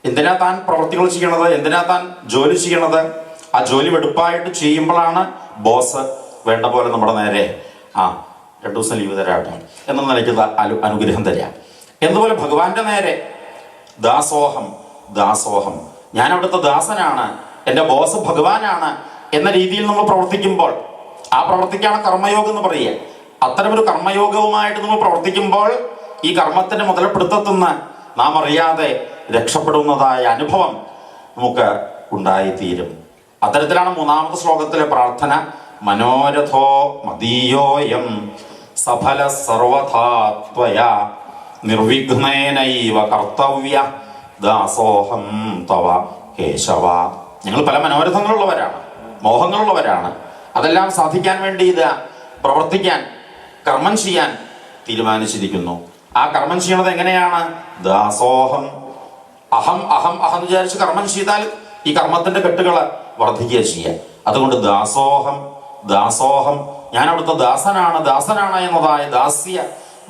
എന്തിനാ താൻ പ്രവൃത്തികൾ ചെയ്യണത്? എന്തിനാ താൻ ജോലി ചെയ്യണത്? ആ ജോലി വെടുപ്പായിട്ട് ചെയ്യുമ്പോഴാണ് ബോസ് വേണ്ട പോലെ നമ്മുടെ നേരെ 2 ദിവസം ലീവ് തരാട്ടോ എന്ന നിലയ്ക്ക് അനുഗ്രഹം തരാം. എന്നതുപോലെ ഭഗവാന്റെ നേരെ ദാസോഹം ദാസോഹം, ഞാൻ അവിടുത്തെ ദാസനാണ്, എൻ്റെ ബോസ് ഭഗവാനാണ് എന്ന രീതിയിൽ നമ്മൾ പ്രവർത്തിക്കുമ്പോൾ, ആ പ്രവർത്തിക്കാണ് കർമ്മയോഗം എന്ന് പറയുക. അത്തരമൊരു കർമ്മയോഗവുമായിട്ട് നമ്മൾ പ്രവർത്തിക്കുമ്പോൾ ഈ കർമ്മത്തിന്റെ മുതലപ്പെടുത്തുന്ന നാം അറിയാതെ രക്ഷപ്പെടുന്നതായ അനുഭവം നമുക്ക് ഉണ്ടായിത്തീരും. അത്തരത്തിലാണ് മൂന്നാമത്തെ ശ്ലോകത്തിലെ പ്രാർത്ഥന. മനോരഥോ മദീയോയം സഫല സർവഥാ ത്വയാ നിർവിഘ്നേനൈവ കർത്തവ്യ ദാസോഹം തവ കേശവ. ഞങ്ങൾ പല മനോരഥങ്ങളുള്ളവരാണ്, മോഹങ്ങളുള്ളവരാണ്. അതെല്ലാം സാധിക്കാൻ വേണ്ടി ഇത് പ്രവർത്തിക്കാൻ, കർമ്മം ചെയ്യാൻ തീരുമാനിച്ചിരിക്കുന്നു. ആ കർമ്മം ചെയ്യണത് എങ്ങനെയാണ്? ദാസോഹം. അഹം അഹം അഹം വിചാരിച്ച് കർമ്മം ചെയ്താൽ ഈ കർമ്മത്തിന്റെ കെട്ടുകൾ വർദ്ധിക്കുക ചെയ്യുക. അതുകൊണ്ട് ദാസോഹം ദാസോഹം, ഞാൻ അവിടുത്തെ ദാസനാണ്, ദാസനാണ് എന്നതായ ദാസ്യ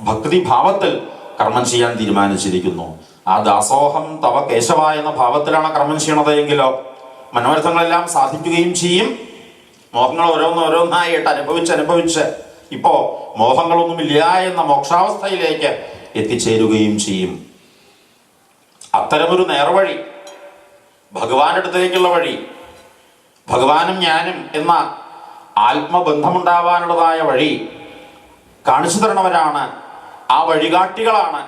ഭക്തി ഭാവത്തിൽ കർമ്മം ചെയ്യാൻ തീരുമാനിച്ചിരിക്കുന്നു. ആ ദാസോഹം തവ കേശവ എന്ന ഭാവത്തിലാണ് കർമ്മം ചെയ്യണത് എങ്കിലോ മനോരഥങ്ങളെല്ലാം സാധിക്കുകയും ചെയ്യും. മോഹങ്ങൾ ഓരോന്നോരോന്നായിട്ട് അനുഭവിച്ച് ഇപ്പോ മോഹങ്ങളൊന്നുമില്ല എന്ന മോക്ഷാവസ്ഥയിലേക്ക് എത്തിച്ചേരുകയും ചെയ്യും. അത്തരമൊരു നേർവഴി, ഭഗവാന്റെ അടുത്തേക്കുള്ള വഴി, ഭഗവാനും ഞാനും എന്ന ആത്മബന്ധമുണ്ടാവാനുള്ളതായ വഴി കാണിച്ചു തരണവരാണ്, ആ വഴികാട്ടികളാണ്.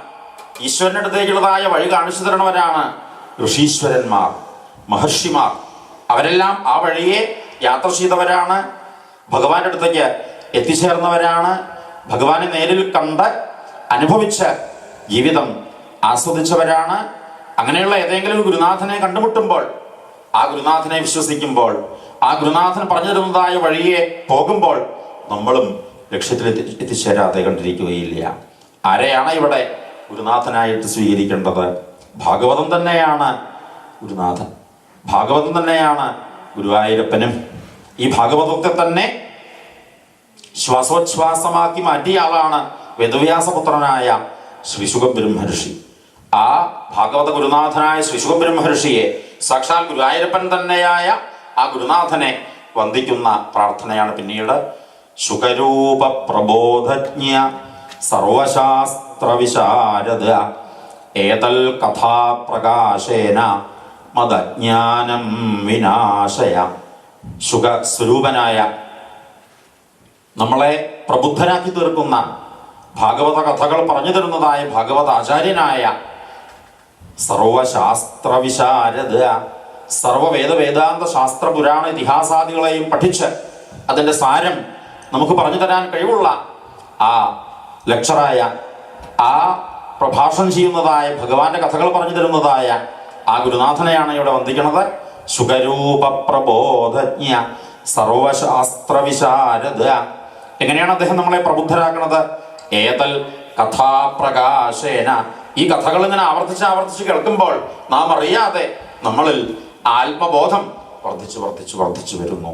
ഈശ്വരൻ്റെ അടുത്തേക്കുള്ളതായ വഴി കാണിച്ചു തരണവരാണ് ഋഷീശ്വരന്മാർ, മഹർഷിമാർ. അവരെല്ലാം ആ വഴിയെ യാത്ര ചെയ്തവരാണ്, ഭഗവാന്റെ അടുത്തേക്ക് എത്തിച്ചേർന്നവരാണ്, ഭഗവാനെ നേരിൽ കണ്ട് അനുഭവിച്ച് ജീവിതം ആസ്വദിച്ചവരാണ്. അങ്ങനെയുള്ള ഏതെങ്കിലും ഗുരുനാഥനെ കണ്ടുമുട്ടുമ്പോൾ, ആ ഗുരുനാഥനെ വിശ്വസിക്കുമ്പോൾ, ആ ഗുരുനാഥൻ പറഞ്ഞു തരുന്നതായ വഴിയെ പോകുമ്പോൾ നമ്മളും ലക്ഷ്യത്തിൽ എത്തിച്ചേരാതെ കണ്ടിരിക്കുകയില്ല. ആരെയാണ് ഇവിടെ ഗുരുനാഥനായിട്ട് സ്വീകരിക്കേണ്ടത്? ഭാഗവതം തന്നെയാണ് ഗുരുനാഥൻ, ഭാഗവതം തന്നെയാണ് ഗുരുവായൂരപ്പനും. ഈ ഭാഗവതത്തെ തന്നെ ശ്വാസോച്ഛ്വാസമാക്കി മാറ്റിയ ആളാണ് വേദവ്യാസപുത്രനായ ശ്രീശുഖബ്രഹ്മർഷി. ആ ഭാഗവത ഗുരുനാഥനായ ശ്രീശുഖബ്രഹ്മർഷിയെ സാക്ഷാൽ ഗുരുവായൂരപ്പൻ തന്നെയായ ആ ഗുരുനാഥനെ വന്ദിക്കുന്ന പ്രാർത്ഥനയാണ് പിന്നീട് ശുഖരൂപ പ്രബോധജ്ഞ സർവശാസ്ത്ര വിശാരദ ഏതൽ കഥാപ്രകാശേന മദജ്ഞാനം വിനാശയ. ശുഖസ്വരൂപനായ, നമ്മളെ പ്രബുദ്ധരാക്കി തീർക്കുന്ന, ഭാഗവത കഥകൾ പറഞ്ഞു തരുന്നതായ ഭാഗവത ആചാര്യനായ സർവശാസ്ത്ര വിശാരദ, സർവവേദ വേദാന്ത ശാസ്ത്ര പുരാണ ഇതിഹാസാദികളെയും പഠിച്ച് അതിൻ്റെ സാരം നമുക്ക് പറഞ്ഞു തരാൻ കഴിവുള്ള ആ ലെക്ചറായ, ആ പ്രഭാഷണം ചെയ്യുന്നതായ, ഭഗവാന്റെ കഥകൾ പറഞ്ഞു തരുന്നതായ ആ ഗുരുനാഥനെയാണ് ഇവിടെ വന്ദിക്കുന്നത്. സുഖരൂപ പ്രബോധജ്ഞ സർവശാസ്ത്ര വിശാരദ. എങ്ങനെയാണ് അദ്ദേഹം നമ്മളെ പ്രബുദ്ധരാക്കുന്നത്? ഏതൽ കഥാപ്രകാശേന. ഈ കഥകൾ ഇങ്ങനെ ആവർത്തിച്ച് കേൾക്കുമ്പോൾ നാം അറിയാതെ നമ്മളിൽ ആത്മബോധം വർദ്ധിച്ചു വരുന്നു.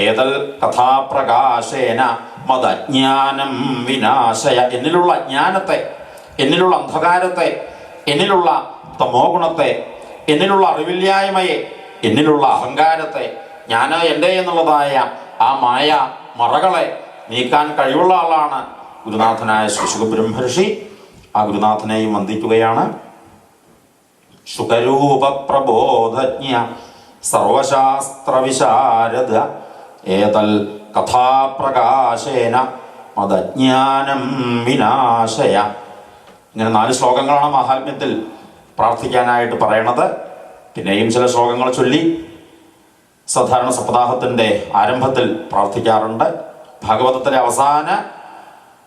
ഏതൽ കഥാപ്രകാശേന മദജ്ഞാനം വിനാശയ. എന്നിലുള്ള അജ്ഞാനത്തെ, എന്നിലുള്ള അന്ധകാരത്തെ, എന്നിലുള്ള തമോ ഗുണത്തെ, എന്നിലുള്ള അറിവില്ലായ്മയെ, എന്നിലുള്ള അഹങ്കാരത്തെ, ഞാൻ എൻ്റെ എന്നുള്ളതായ ആ മായ മറകളെ നീക്കാൻ കഴിവുള്ള ആളാണ് ഗുരുനാഥനായ ശ്രീ ശുകബ്രഹ്മർഷി ആ ഗുരുനാഥനെയും വന്ദിക്കുകയാണ്. ശുകരൂപ പ്രബോധജ്ഞ സർവശാസ്ത്ര വിശാരദ ഏതൽ കഥാപ്രകാശേന മദജ്ഞാനം വിനാശയ. ഇങ്ങനെ 4 ശ്ലോകങ്ങളാണ് മാഹാത്മ്യത്തിൽ പ്രാർത്ഥിക്കാനായിട്ട് പറയണത്. പിന്നെയും ചില ശ്ലോകങ്ങൾ ചൊല്ലി സാധാരണ സപ്താഹത്തിൻ്റെ ആരംഭത്തിൽ പ്രാർത്ഥിക്കാറുണ്ട്. ഭാഗവതത്തിലെ അവസാന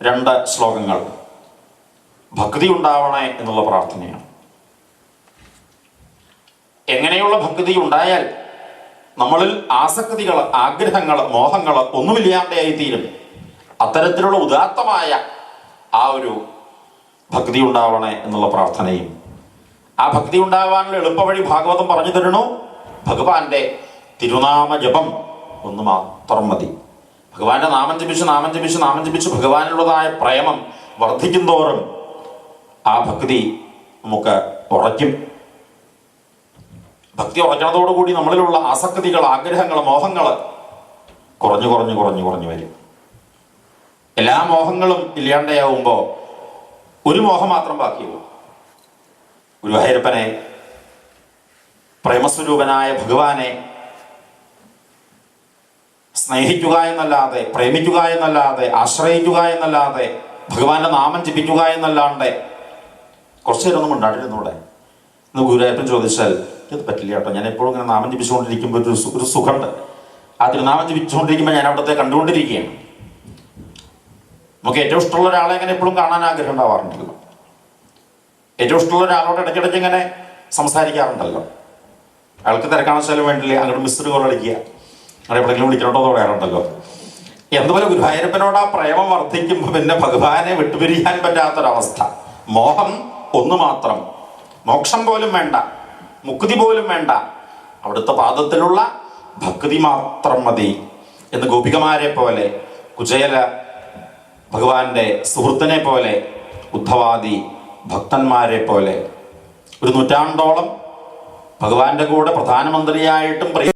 2 ശ്ലോകങ്ങൾ ഭക്തി ഉണ്ടാവണേ എന്നുള്ള പ്രാർത്ഥനയാണ്. എങ്ങനെയുള്ള ഭക്തി ഉണ്ടായാൽ നമ്മളിൽ ആസക്തികൾ, ആഗ്രഹങ്ങൾ, മോഹങ്ങൾ ഒന്നുമില്ലാണ്ടായി തീരും. അത്തരത്തിലുള്ള ഉദാത്തമായ ആ ഒരു ഭക്തി ഉണ്ടാവണേ എന്നുള്ള പ്രാർത്ഥനയും, ആ ഭക്തി ഉണ്ടാവാനുള്ള എളുപ്പവഴി ഭാഗവതം പറഞ്ഞു തരണു. ഭഗവാന്റെ തിരുനാമ ജപം ഒന്ന് മാത്രം മതി. ഭഗവാന്റെ നാമം ജപിച്ച് ഭഗവാനുള്ളതായ പ്രേമം വർദ്ധിക്കും തോറും ആ ഭക്തി നമുക്ക് ഉറയ്ക്കും. ഭക്തി ഉറയ്ക്കണതോടുകൂടി നമ്മളിലുള്ള ആസക്തികൾ, ആഗ്രഹങ്ങൾ, മോഹങ്ങൾ കുറഞ്ഞു വരും. എല്ലാ മോഹങ്ങളും ഇല്ലാണ്ടാവുമ്പോൾ ഒരു മോഹം മാത്രം ബാക്കിയുള്ളൂ. ഗുരുവായൂരപ്പനെ, പ്രേമസ്വരൂപനായ ഭഗവാനെ സ്നേഹിക്കുക എന്നല്ലാതെ, പ്രേമിക്കുക എന്നല്ലാതെ, ആശ്രയിക്കുക എന്നല്ലാതെ, ഭഗവാന്റെ നാമം ജപിക്കുക എന്നല്ലാണ്ട് കുറച്ചു നേരം ഒന്നും ഉണ്ടായിരുന്നൂടെ എന്ന് ഗുരുവായൂരപ്പൻ ചോദിച്ചാൽ ഇത് പറ്റില്ല കേട്ടോ. ഞാൻ എപ്പോഴും ഇങ്ങനെ നാമം ജപിച്ചുകൊണ്ടിരിക്കുമ്പോൾ ഒരു സുഖമുണ്ട്. ആ തിരുനാമം ജപിച്ചുകൊണ്ടിരിക്കുമ്പോൾ ഞാൻ അവിടുത്തെ കണ്ടുകൊണ്ടിരിക്കുകയാണ്. നമുക്ക് ഏറ്റവും ഇഷ്ടമുള്ള ഒരാളെ എങ്ങനെ എപ്പോഴും കാണാൻ ആഗ്രഹം ഉണ്ടാവാറുണ്ടല്ലോ. ഏറ്റവും ഇഷ്ടമുള്ള ഒരാളോട് ഇടയ്ക്കിടയ്ക്ക് ഇങ്ങനെ സംസാരിക്കാറുണ്ടല്ലോ. അയാൾക്ക് തിരക്കാണെച്ചാലും വേണ്ടില്ല, അങ്ങോട്ട് മിസ്ഡ് കോൾ അടിക്കുക, അങ്ങനെ എപ്പോഴെങ്കിലും വിളിക്കണോട്ടോ പറയാറുണ്ടല്ലോ. എന്തുപോലെ ഗുരുവായൂരപ്പനോട് ആ പ്രേമം വർദ്ധിക്കുമ്പോൾ പിന്നെ ഭഗവാനെ വിട്ടുപിരിയാൻ പറ്റാത്തൊരവസ്ഥ. മോഹം ഒന്ന് മാത്രം, മോക്ഷം പോലും വേണ്ട, മുക്തി പോലും വേണ്ട, അവിടുത്തെ പാദത്തിലുള്ള ഭക്തി മാത്രം മതി എന്ന് ഗോപികമാരെ പോലെ, കുചേല ഭഗവാന്റെ സുഹൃത്തിനെ പോലെ, ഉദ്ധവാദി ഭക്തന്മാരെ പോലെ 100 നൂറ്റാണ്ടോളം ഭഗവാന്റെ കൂടെ പ്രധാനമന്ത്രിയായിട്ടും